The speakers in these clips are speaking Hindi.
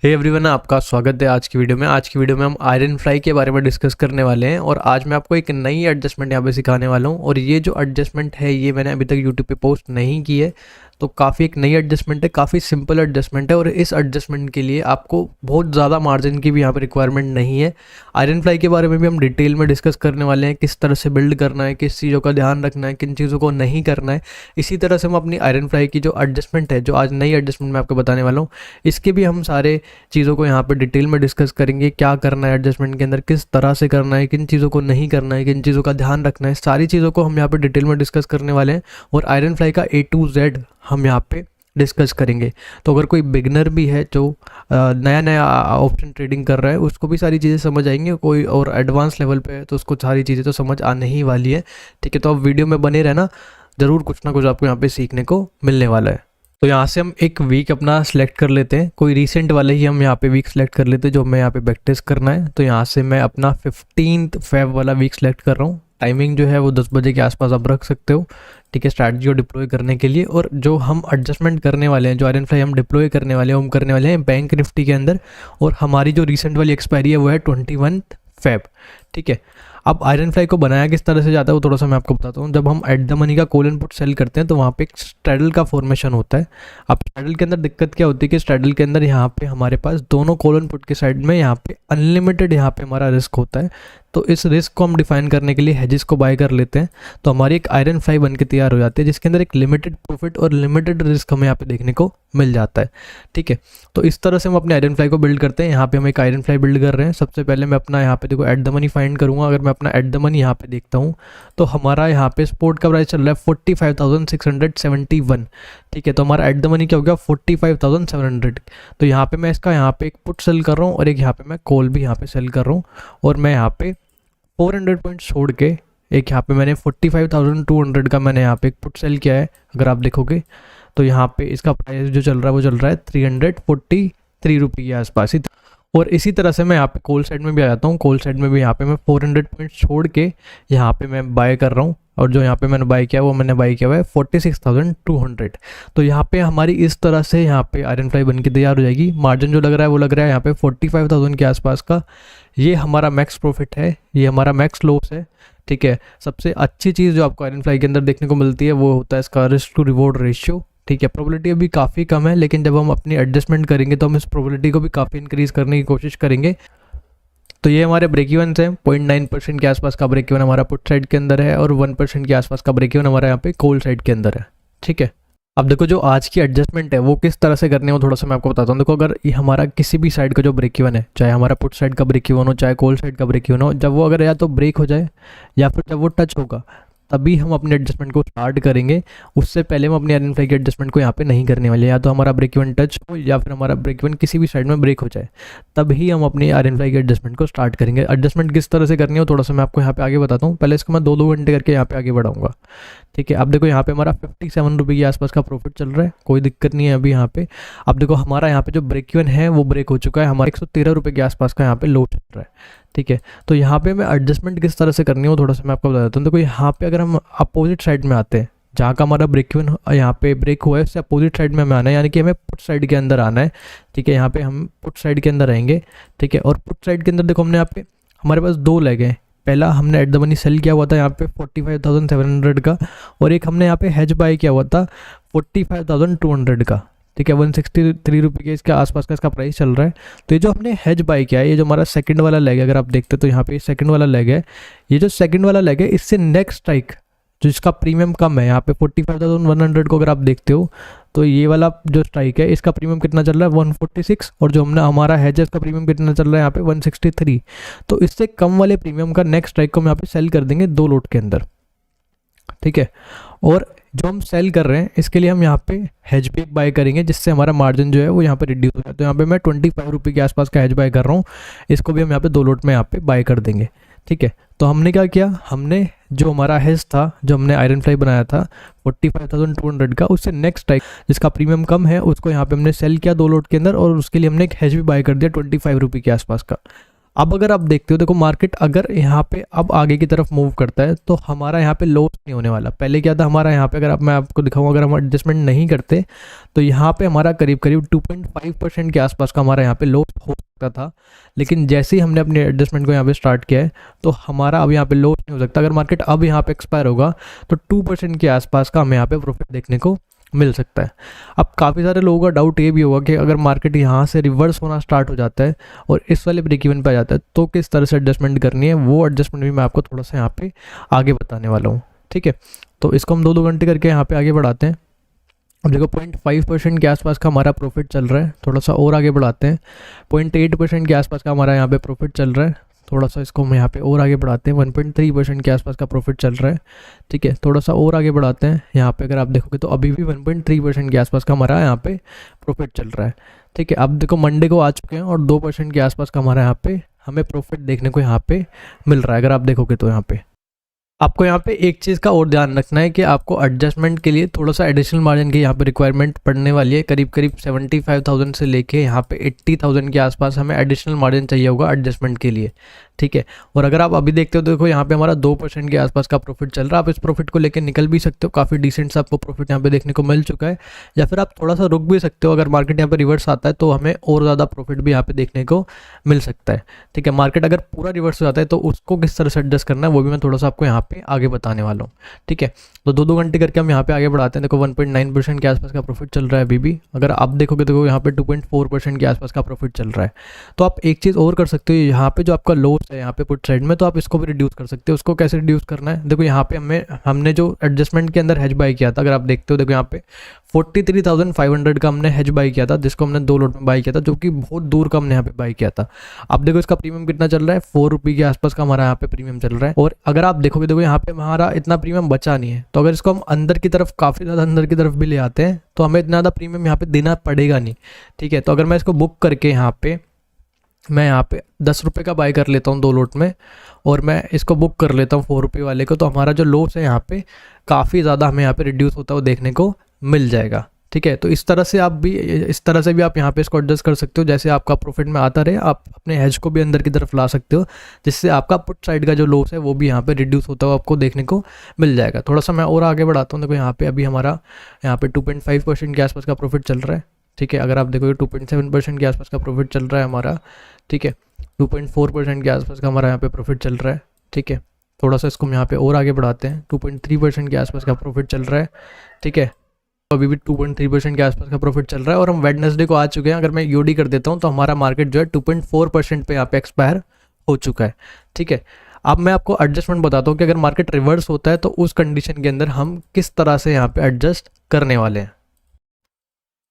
हे एवरीवन, आपका स्वागत है आज की वीडियो में। आज की वीडियो में हम आयरन फ्लाई के बारे में डिस्कस करने वाले हैं और आज मैं आपको एक नई एडजस्टमेंट यहाँ पे सिखाने वाला हूँ। और ये जो एडजस्टमेंट है ये मैंने अभी तक यूट्यूब पे पोस्ट नहीं की है, तो काफ़ी एक नई एडजस्टमेंट है, काफ़ी सिंपल एडजस्टमेंट है। और इस एडजस्टमेंट के लिए आपको बहुत ज़्यादा मार्जिन की भी यहाँ पे रिक्वायरमेंट नहीं है। आयरन फ्लाई के बारे में भी हम डिटेल में डिस्कस करने वाले हैं, किस तरह से बिल्ड करना है, किस चीज़ों का ध्यान रखना है, किन चीज़ों को नहीं करना है। इसी तरह से हम अपनी आयरन फ्लाई की जो एडजस्टमेंट है, जो आज नई एडजस्टमेंट मैं आपको बताने वाला हूँ, इसके भी हम सारे चीज़ों को यहाँ पे डिटेल में डिस्कस करेंगे। क्या करना है एडजस्टमेंट के अंदर, किस तरह से करना है, किन चीज़ों को नहीं करना है, किन चीज़ों का ध्यान रखना है, सारी चीज़ों को हम यहाँ पे डिटेल में डिस्कस करने वाले हैं। और आयरन फ्लाई का A to Z हम यहाँ पे डिस्कस करेंगे। तो अगर कोई बिगनर भी है जो नया नया ऑप्शन ट्रेडिंग कर रहा है, उसको भी सारी चीज़ें समझ आएंगी। कोई और एडवांस लेवल पे है तो उसको सारी चीज़ें तो समझ आने ही वाली है। ठीक है, तो आप वीडियो में बने रहना, ज़रूर कुछ ना कुछ आपको यहाँ पे सीखने को मिलने वाला है। तो यहाँ से हम एक वीक अपना सेलेक्ट कर लेते हैं, कोई रीसेंट वाले ही हम यहाँ पे वीक सेलेक्ट कर लेते हैं जो हमें यहाँ पे बैक टेस्ट करना है। तो यहाँ से मैं अपना 15 फेब वाला वीक सेलेक्ट कर रहा हूँ। टाइमिंग जो है वो 10 बजे के आसपास आप रख सकते हो। ठीक है, स्ट्रैटेजी को डिप्लॉय करने के लिए। और जो हम एडजस्टमेंट करने वाले हैं, जो आयरन फ्लाई हम डिप्लॉय करने वाले हैं, हम करने वाले हैं बैंक निफ्टी के अंदर। और हमारी जो रिसेंट वाली एक्सपायरी है वो है 21 फेब। ठीक है, अब आयरन फ्लाई को बनाया किस तरह से जाता है वो थोड़ा सा मैं आपको बताता हूँ। जब हम एट द मनी का कॉल एंड पुट सेल करते हैं तो वहाँ पे एक स्ट्रैडल का फॉर्मेशन होता है। अब स्ट्रैडल के अंदर दिक्कत क्या होती है कि स्ट्रैडल के अंदर यहाँ पे हमारे पास दोनों कॉल एंड पुट के साइड में यहाँ पे अनलिमिटेड यहाँ पे हमारा रिस्क होता है। तो इस रिस्क को हम डिफाइन करने के लिए हेजेस को बाय कर लेते हैं। तो हमारी एक आयरन फ्लाई बन के तैयार हो जाती है जिसके अंदर एक लिमिटेड प्रॉफिट और लिमिटेड रिस्क हमें यहाँ पे देखने को मिल जाता है। ठीक है, तो इस तरह से हम अपने आयरन फ्लाई को बिल्ड करते हैं। यहाँ पे हम एक आयरन फ्लाई बिल्ड कर रहे हैं। सबसे पहले मैं अपना यहाँ पे देखो एट द मनी फाइंड करूँगा। अगर मैं अपना एट द मनी यहाँ पे देखता हूँ तो हमारा यहाँ पे स्पोर्ट का प्राइस चल रहा है 45,671। ठीक है, तो हमारा एट द मनी क्या हो गया 45,700। तो यहाँ पे मैं इसका यहाँ पे एक पुट सेल कर रहा हूँ और एक यहाँ पे मैं कॉल भी यहाँ पे सेल कर रहा हूँ। और मैं यहाँ पे 400 पॉइंट छोड़ के एक यहाँ पे मैंने 45,200 का मैंने यहाँ पे एक पुट सेल किया है। अगर आप देखोगे तो यहाँ पे इसका प्राइस जो चल रहा है वो चल रहा है 343 रुपये के आसपास ही। और इसी तरह से मैं यहाँ पे कॉल साइड में भी आ जाता हूँ। कॉल साइड में भी यहाँ पे मैं 400 पॉइंट छोड़ के यहाँ पे मैं बाय कर रहा हूँ। और जो यहाँ पे मैंने बाय किया वो मैंने बाय किया हुआ है 46,200। तो यहाँ पे हमारी इस तरह से यहाँ पे आयरन फ्लाई बन के तैयार हो जाएगी। मार्जिन जो लग रहा है वो लग रहा है यहाँ पे 45,000 के आसपास का। ये हमारा मैक्स प्रॉफिट है, ये हमारा मैक्स लॉस है। ठीक है, सबसे अच्छी चीज़ जो आपको आयरन फ्लाई के अंदर देखने को मिलती है वो होता है इसका रिस्क टू रिवॉर्ड रेशियो। ठीक है, प्रोबेबिलिटी अभी काफ़ी कम है, लेकिन जब हम अपनी एडजस्टमेंट करेंगे तो हम इस प्रोबेबिलिटी को भी काफ़ी इंक्रीज़ करने की कोशिश करेंगे। तो ये हमारे ब्रेक इवन हैं। 0.9% के आसपास का ब्रेक इवन हमारा पुट साइड के अंदर है और 1% के आसपास का ब्रेक इवन हमारा यहाँ पे कॉल साइड के अंदर है। ठीक है, अब देखो जो आज की एडजस्टमेंट है वो किस तरह से करनी है वो थोड़ा सा मैं आपको बताता हूँ। देखो, अगर ये हमारा किसी भी साइड का जो ब्रेक इवन है, चाहे हमारा पुट साइड का ब्रेक इवन हो, चाहे कॉल साइड का ब्रेक इवन हो, जब वो अगर या तो ब्रेक हो जाए या फिर जब वो टच होगा तभी हम अपने एडजस्टमेंट को स्टार्ट करेंगे। उससे पहले हम अपनी आयरन फ्लाई के एडजस्टमेंट को यहाँ पे नहीं करने वाले। या तो हमारा ब्रेक इवन टच हो या फिर हमारा ब्रेक इवन किसी भी साइड में ब्रेक हो जाए, तभी हम अपनी आयरन फ्लाई के एडजस्टमेंट को स्टार्ट करेंगे। एडजस्टमेंट किस तरह से करनी है थोड़ा सा मैं आपको यहाँ पे आगे बताता हूँ। पहले इसको मैं 2-2 घंटे करके यहाँ पे आगे बढ़ाऊंगा। ठीक है, अब देखो यहाँ पे हमारा 57 रुपये के आसपास का प्रॉफिट चल रहा है, कोई दिक्कत नहीं है अभी यहाँ पे। अब देखो हमारा यहाँ पे जो ब्रेक इवन है वो ब्रेक हो चुका है, हमारा 113 रुपये के आसपास का यहाँ पे लो चल रहा है। ठीक है, तो यहाँ पे मैं एडजस्टमेंट किस तरह से करनी है वो थोड़ा सा मैं आपको बता देता हूँ। देखो यहाँ पे अगर हम अपोजिट साइड में आते हैं, जहाँ का हमारा ब्रेक इवन यहाँ पे ब्रेक हुआ है उससे अपोजिट साइड में हमें आना है, यानी कि हमें पुट साइड के अंदर आना है। ठीक है, यहाँ पे हम पुट साइड के अंदर रहेंगे। ठीक है, और पुट साइड के अंदर देखो हमने यहाँ पे हमारे पास 2 लेग हैं। पहला हमने एट द मनी सेल किया हुआ था यहाँ पे 45,700 का, और एक हमने यहाँ पे हेज बाय किया हुआ था 45,200 का। ठीक है, 163 रुपये के इसके आसपास का इसका प्राइस चल रहा है। तो ये जो हमने हेज बाय किया है, ये जो हमारा सेकंड वाला लेग है, अगर आप देखते तो यहाँ पे सेकंड वाला लेग है, ये जो सेकंड वाला लेग है इससे नेक्स्ट स्ट्राइक जो इसका प्रीमियम कम है यहाँ पे 45,100 को अगर आप देखते हो तो ये वाला जो स्ट्राइक है इसका प्रीमियम कितना चल रहा है 146, और जो हमने हमारा हैज है इसका प्रीमियम कितना चल रहा है यहाँ पे 163। तो इससे कम वाले प्रीमियम का नेक्स्ट स्ट्राइक को हम यहाँ पे सेल कर देंगे 2 लोट के अंदर। ठीक है, और जो हम सेल कर रहे हैं इसके लिए हम यहाँ पे हेज पे बाय करेंगे जिससे हमारा मार्जिन जो है वो यहाँ पे रिड्यूस हो जाए। तो यहाँ पे मैं 25 रुपये के आसपास का हेज बाय कर रहा हूँ, इसको भी हम यहाँ पे 2 लोट में यहाँ पे बाय कर देंगे। ठीक है, तो हमने क्या किया, हमने जो हमारा हेज था, जो हमने आयरन फ्लाई बनाया था 45,200 का, उससे नेक्स्ट स्ट्राइक जिसका प्रीमियम कम है उसको यहाँ पे हमने सेल किया 2 लोट के अंदर, और उसके लिए हमने एक हेज भी बाय कर दिया 25 रुपये के आसपास का। अब अगर आप देखते हो, देखो मार्केट अगर यहाँ पे अब आगे की तरफ मूव करता है तो हमारा यहाँ पे लॉस नहीं होने वाला। पहले क्या था हमारा यहाँ पे, अगर मैं आपको दिखाऊँ, अगर हम एडजस्टमेंट नहीं करते तो यहाँ पे हमारा करीब करीब 2.5% के आसपास का हमारा यहाँ पे लॉस हो सकता था। लेकिन जैसे ही हमने अपने एडजस्टमेंट को यहाँ पे स्टार्ट किया है तो हमारा अब यहाँ पे लॉस नहीं हो सकता। अगर मार्केट अब यहाँ पे एक्सपायर होगा तो 2% के आसपास का हमें यहाँ पे प्रॉफिट देखने को मिल सकता है। अब काफ़ी सारे लोगों का डाउट ये भी होगा कि अगर मार्केट यहाँ से रिवर्स होना स्टार्ट हो जाता है और इस वाले ब्रेक इवन पे आ जाता है तो किस तरह से एडजस्टमेंट करनी है, वो एडजस्टमेंट भी मैं आपको थोड़ा सा यहाँ पे आगे बताने वाला हूँ। ठीक है, तो इसको हम 2 घंटे करके यहाँ पे आगे बढ़ाते हैं। अब देखो 0.5% के आसपास का हमारा प्रॉफिट चल रहा है, थोड़ा सा और आगे बढ़ाते हैं। 0.8% के आसपास का हमारा यहाँ पे प्रॉफिट चल रहा है, थोड़ा सा इसको हम यहाँ पे और आगे बढ़ाते हैं। 1.3% के आसपास का प्रॉफिट चल रहा है। ठीक है, थोड़ा सा और आगे बढ़ाते हैं। यहाँ पे अगर आप देखोगे तो अभी भी 1.3% के आसपास का हमारा यहाँ पे प्रॉफिट चल रहा है। ठीक है, अब देखो मंडे को आ चुके हैं और 2% के आसपास का हमारा यहाँ पे हमें प्रॉफिट देखने को यहाँ पे मिल रहा है। अगर आप देखोगे तो यहाँ पे आपको यहाँ पे एक चीज़ का और ध्यान रखना है कि आपको एडजस्टमेंट के लिए थोड़ा सा एडिशनल मार्जिन की यहाँ पे रिक्वायरमेंट पड़ने वाली है। करीब करीब 75,000 से लेके यहाँ पे 80,000 के आसपास हमें एडिशनल मार्जिन चाहिए होगा एडजस्टमेंट के लिए। ठीक है, और अगर आप अभी देखते हो तो देखो यहाँ पे हमारा 2% के आसपास का प्रॉफिट चल रहा है। आप इस प्रॉफिट को लेकर निकल भी सकते हो, काफ़ी डिसेंट सा आपको प्रॉफिट यहाँ पे देखने को मिल चुका है। या फिर आप थोड़ा सा रुक भी सकते हो, अगर मार्केट यहाँ पे रिवर्स आता है तो हमें और ज़्यादा प्रॉफिट भी यहाँ पे देखने को मिल सकता है। ठीक है, मार्केट अगर पूरा रिवर्स हो जाता है तो उसको किस तरह से एडजस्ट करना है वो भी मैं थोड़ा सा आपको यहाँ पे आगे बताने वाला हूँ। ठीक है, तो 2 घंटे करके हम यहाँ पे आगे बढ़ाते हैं। देखो 1.9% के आसपास का प्रॉफिट चल रहा है अभी भी। अगर आप देखोगे तो यहाँ पे 2.4% के आसपास का प्रॉफिट चल रहा है। तो आप एक चीज़ और कर सकते हो, यहाँ पे जो आपका लॉस है यहाँ पे पुट साइड में, तो आप इसको भी रिड्यूस कर सकते हो। उसको कैसे रिड्यूस करना है, देखो यहाँ पे हमने जो एडजस्टमेंट के अंदर हेज बाई किया था, अगर आप देखते हो देखो यहाँ पे 43,500 का हमने हेज बाई किया था, जिसको हमने 2 लोट में बाई किया था, जो कि बहुत दूर का हमने यहाँ पे बाई किया था। अब देखो इसका प्रीमियम कितना चल रहा है, 4 रुपये के आसपास का हमारा यहाँ पे प्रीमियम चल रहा है। और अगर आप देखोगे देखो यहाँ पे हमारा इतना प्रीमियम बचा नहीं है, तो अगर इसको हम अंदर की तरफ काफ़ी ज़्यादा अंदर की तरफ भी ले आते हैं तो हमें इतना ज़्यादा प्रीमियम यहाँ पे देना पड़ेगा नहीं। ठीक है, तो अगर मैं इसको बुक करके मैं यहाँ पे 10 रुपये का बाय कर लेता हूँ 2 लोट में, और मैं इसको बुक कर लेता हूँ 4 रुपये वाले को, तो हमारा जो लॉस है यहाँ पे काफ़ी ज़्यादा हमें यहाँ पे रिड्यूस होता हुआ देखने को मिल जाएगा। ठीक है, तो इस तरह से आप यहाँ पे इसको एडजस्ट कर सकते हो। जैसे आपका प्रॉफिट में आता रहे, आप अपने हेज को भी अंदर की तरफ ला सकते हो, जिससे आपका पुट साइड का जो लॉस है वो भी यहाँ पे रिड्यूस होता हुआ आपको देखने को मिल जाएगा। थोड़ा सा मैं और आगे बढ़ाता हूँ। देखो यहाँ पे अभी हमारा यहाँ पे 2.5% के आसपास का प्रॉफिट चल रहा है। ठीक है, अगर आप देखोगे 2.7% के आसपास का प्रॉफिट चल रहा है हमारा। ठीक है, 2.4% के आसपास का हमारा यहाँ पे प्रॉफिट चल रहा है। ठीक है, थोड़ा सा इसको हम यहाँ पे और आगे बढ़ाते हैं। 2.3% के आसपास का प्रॉफिट चल रहा है। ठीक है, अभी भी 2.3% के आसपास का प्रॉफिट चल रहा है और हम वेडनेसडे को आ चुके हैं। अगर मैं यूडी कर देता हूँ तो हमारा मार्केट जो है 2.4% पे यहाँ पे एक्सपायर हो चुका है। ठीक है, अब मैं आपको एडजस्टमेंट बताता हूँ कि अगर मार्केट रिवर्स होता है तो उस कंडीशन के अंदर हम किस तरह से यहाँ पे एडजस्ट करने वाले हैं।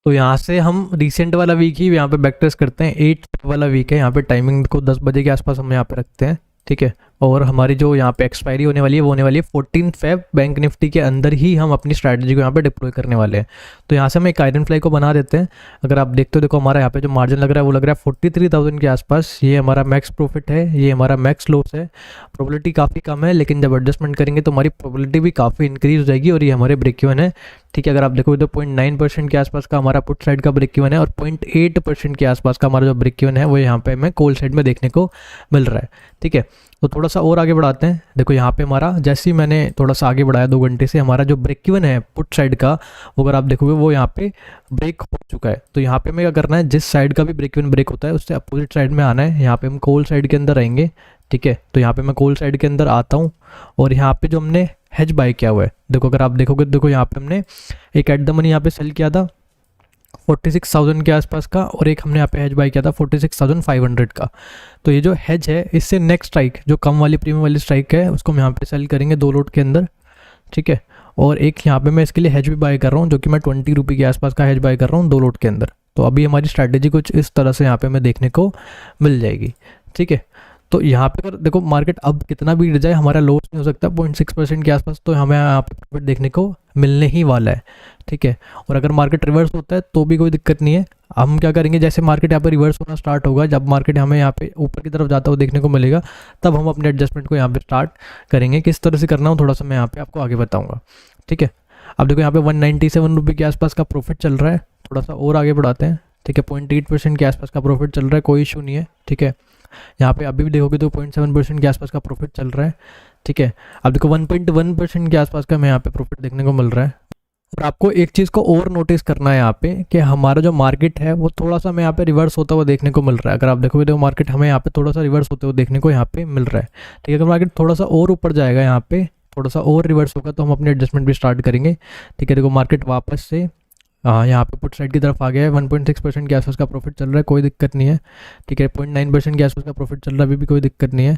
तो यहाँ से हम रिसेंट वाला वीक ही यहाँ पे बैक टेस्ट करते हैं। 8 वाला वीक है, यहाँ पे टाइमिंग को 10 बजे के आसपास हम यहाँ पे रखते हैं। ठीक है, और हमारी जो यहाँ पे एक्सपायरी होने वाली है वो होने वाली है 14 फेब। बैंक निफ्टी के अंदर ही हम अपनी स्ट्रैटेजी को यहाँ पे डिप्लॉय करने वाले हैं। तो यहाँ से हम एक आयरन फ्लाई को बना देते हैं। अगर आप देखते हो देखो हमारा यहाँ पे जो मार्जिन लग रहा है वो लग रहा है 43,000 के आसपास। ये हमारा मैक्स प्रॉफिट है, ये हमारा मैक्स लॉस है। प्रोबेबिलिटी काफ़ी कम है, लेकिन जब एडजस्टमेंट करेंगे तो हमारी प्रोबेबिलिटी भी काफ़ी इंक्रीज हो जाएगी और ये हमारे ब्रेक इवन है। ठीक है, अगर आप देखोगे तो 0.9% के आसपास का हमारा पुट साइड का ब्रेक इवन है और 0.8% के आसपास का हमारा जो ब्रेक इवन है वो यहाँ पे हमें कॉल साइड में देखने को मिल रहा है। ठीक है, तो थोड़ा सा और आगे बढ़ाते हैं। देखो यहाँ पे हमारा जैसे ही मैंने थोड़ा सा आगे बढ़ाया 2 घंटे से, हमारा जो ब्रेक इवन है पुट साइड का वो अगर आप देखोगे वो यहाँ पे ब्रेक हो चुका है। तो यहाँ पे हमें क्या करना है, जिस साइड का भी ब्रेक इवन ब्रेक होता है उससे अपोजिट साइड में आना है। यहाँ पे हम कॉल साइड के अंदर आएंगे। ठीक है, तो यहाँ पे मैं कॉल साइड के अंदर आता हूँ और यहाँ पे जो हमने हेज बाय किया हुआ है, देखो अगर आप देखोगे देखो यहाँ पे हमने एक एट द मनी यहाँ पे सेल किया था 46,000 के आसपास का, और एक हमने यहाँ पे हेज बाय किया था 46,500 का। तो ये जो हेज है इससे नेक्स्ट स्ट्राइक जो कम वाली प्रीमियम वाली स्ट्राइक है उसको हम यहाँ पे सेल करेंगे 2 लोट के अंदर। ठीक है, और एक यहाँ पे मैं इसके लिए हेज भी बाय कर रहा हूँ जो कि मैं 20 रुपये के आसपास का हेज बाय कर रहा हूँ 2 लोट के अंदर। तो अभी हमारी स्ट्रैटेजी कुछ इस तरह से यहाँ पे हमें देखने को मिल जाएगी। ठीक है, तो यहाँ पे अगर देखो मार्केट अब कितना भी गिर जाए हमारा लॉस नहीं हो सकता 0.6% के आसपास, तो हमें यहाँ पे प्रॉफिट देखने को मिलने ही वाला है। ठीक है, और अगर मार्केट रिवर्स होता है तो भी कोई दिक्कत नहीं है। हम क्या करेंगे, जैसे मार्केट यहाँ पे रिवर्स होना स्टार्ट होगा, जब मार्केट हमें यहाँ पे ऊपर की तरफ जाता हुआ देखने को मिलेगा तब हम अपने एडजस्टमेंट को यहाँ पे स्टार्ट करेंगे। किस तरह से करना हो थोड़ा सा मैं यहाँ पे आपको आगे बताऊँगा। ठीक है, अब देखो यहाँ पे 197 रुपये के आसपास का प्रॉफिट चल रहा है। थोड़ा सा और आगे बढ़ाते हैं। ठीक है, 0.8% के आसपास का प्रॉफिट चल रहा है, कोई इशू नहीं है। ठीक है, यहाँ पे अभी भी देखोगे तो 0.7% के आसपास का प्रॉफिट चल रहा है, ठीक है। अब देखो 1.1% के आसपास का हमें यहाँ पे प्रॉफिट देखने को मिल रहा है। और आपको एक चीज़ को और नोटिस करना है यहाँ पे कि हमारा जो मार्केट है वो थोड़ा सा हमें यहाँ पे रिवर्स होता हुआ देखने को मिल रहा है। अगर आप देखोगे तो मार्केट हमें यहाँ पे थोड़ा सा रिवर्स होते हुए देखने को यहाँ पे मिल रहा है, ठीक है। अगर मार्केट थोड़ा सा और ऊपर जाएगा, यहाँ पे थोड़ा सा और रिवर्स होगा, तो हम अपनी एडजस्टमेंट भी स्टार्ट करेंगे, ठीक है। देखो मार्केट वापस से यहाँ पे पुट साइड की तरफ आ गया है। 1.6% के आसपास का प्रॉफिट चल रहा है, कोई दिक्कत नहीं है, ठीक है। 0.9% के आसपास का प्रॉफिट चल रहा है, अभी भी कोई दिक्कत नहीं है।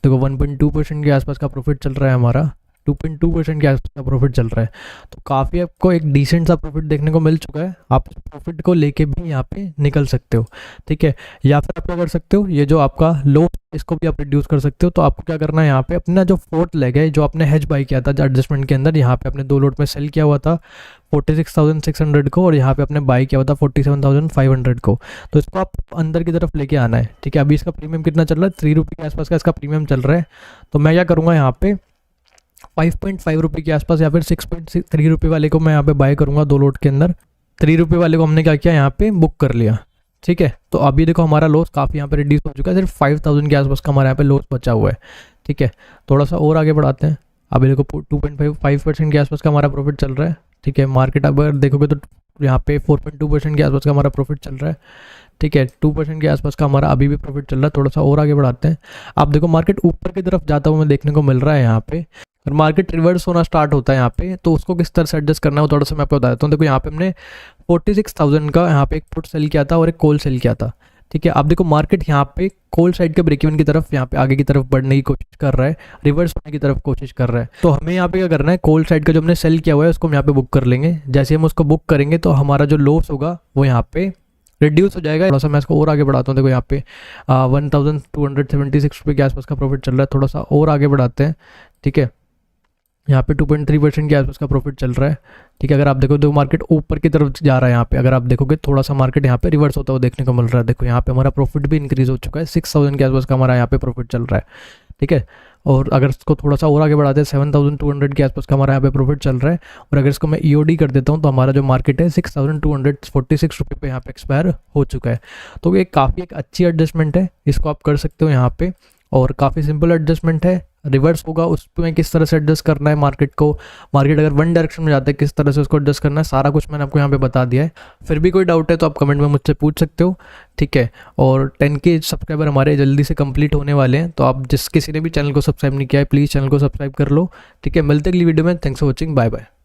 देखो 1.2% के आसपास का प्रॉफिट चल रहा है हमारा, 2.2% के आसपास का प्रॉफिट चल रहा है। तो काफ़ी आपको एक डिसेंट सा प्रॉफिट देखने को मिल चुका है। आप प्रॉफिट को लेके भी यहाँ पे निकल सकते हो, ठीक है। या फिर आप क्या कर सकते हो, ये जो आपका लो इसको भी आप रिड्यूस कर सकते हो। तो आपको क्या करना है, यहाँ पे अपना जो फोर्थ लेग है जो आपने हेज बाई किया था एडजस्टमेंट के अंदर, यहाँ पे अपने 2 लोट में सेल किया हुआ था 46,600 को, और यहाँ पे आपने बाई किया हुआ था 47,500 को। तो इसको आप अंदर की तरफ लेके आना है, ठीक है। अभी इसका प्रीमियम कितना चल रहा है, 3 रुपये के आसपास का इसका प्रीमियम चल रहा है। तो मैं क्या करूँगा, यहाँ पे 5.5 रुपये के आसपास या फिर 6.3 रुपये वाले को मैं यहाँ पे बाय करूँगा 2 लोट के अंदर। 3 रुपये वाले को हमने क्या किया, यहाँ पे बुक कर लिया, ठीक है। तो अभी देखो हमारा लॉस काफ़ी यहाँ पे रिड्यूस हो चुका है, सिर्फ 5,000 के आसपास का हमारे यहाँ पे लॉस बचा हुआ है, ठीक है। थोड़ा सा और आगे बढ़ाते हैं। अभी देखो 2.5% के आसपास का हमारा प्रॉफिट चल रहा है, ठीक है। मार्केट अगर देखोगे तो यहाँ पे 4.2% के आसपास का हमारा प्रॉफिट चल रहा है, ठीक है। 2% के आसपास का हमारा अभी भी प्रॉफिट चल रहा है। थोड़ा सा और आगे बढ़ाते हैं। आप देखो मार्केट ऊपर की तरफ जाता हुआ हमें देखने को मिल रहा है यहाँ पे, और मार्केट रिवर्स होना स्टार्ट होता है यहाँ पे, तो उसको किस तरह से एडजस्ट करना है वो थोड़ा सा मैं आपको बता देता हूँ। देखो यहाँ पे हमने 46,000 का यहाँ पे एक पुट सेल किया था और एक कॉल सेल किया था, ठीक है। आप देखो मार्केट यहाँ पे कॉल साइड के ब्रेक इवन की तरफ यहाँ पे आगे की तरफ बढ़ने की कोशिश कर रहा है, रिवर्स होने की तरफ कोशिश कर रहा है। तो हमें यहाँ पे क्या करना है, कॉल साइड का जो हमने सेल किया हुआ है उसको हम यहाँ पे बुक कर लेंगे। जैसे हम उसको बुक करेंगे तो हमारा जो लॉस होगा वो यहाँ पे रिड्यूस हो जाएगा। थोड़ा सा मैं इसको और आगे बढ़ाता हूँ। देखो यहाँ पे 1,276 रुपये के आसपास का प्रॉफिट चल रहा है। थोड़ा सा और आगे बढ़ाते हैं, ठीक है। यहाँ पे 2.3% के आसपास का प्रॉफिट चल रहा है, ठीक है। अगर आप देखो तो मार्केट ऊपर की तरफ जा रहा है, यहाँ पे अगर आप देखोगे थोड़ा सा मार्केट यहाँ पे रिवर्स होता हुआ देखने को मिल रहा है। देखो यहाँ पे हमारा प्रॉफिट भी इंक्रीज हो चुका है, 6,000 के आसपास का हमारा यहाँ पे प्रॉफिट चल रहा है, ठीक है। और अगर इसको थोड़ा सा और आगे बढ़ाते हैं 7,200 के आसपास का हमारा यहाँ पे प्रॉफिट चल रहा है। और अगर इसको मैं EOD कर देता हूँ तो हमारा जो मार्केट है 6,246 रुपये पे यहाँ पे एक्सपायर हो चुका है। तो ये काफ़ी एक अच्छी एडजस्टमेंट है, इसको आप कर सकते हो यहाँ पे, और काफ़ी सिंपल एडजस्टमेंट है। रिवर्स होगा उसमें किस तरह से एडजस्ट करना है मार्केट को, मार्केट अगर वन डायरेक्शन में जाता है किस तरह से उसको एडजस्ट करना है, सारा कुछ मैंने आपको यहाँ पे बता दिया है। फिर भी कोई डाउट है तो आप कमेंट में मुझसे पूछ सकते हो, ठीक है। और 10K सब्सक्राइबर हमारे जल्दी से कंप्लीट होने वाले हैं, तो आप जिस किसी ने भी चैनल को सब्सक्राइब नहीं किया है प्लीज़ चैनल को सब्सक्राइब कर लो, ठीक है। मिलते अगली वीडियो में। Thanks for watching, bye bye.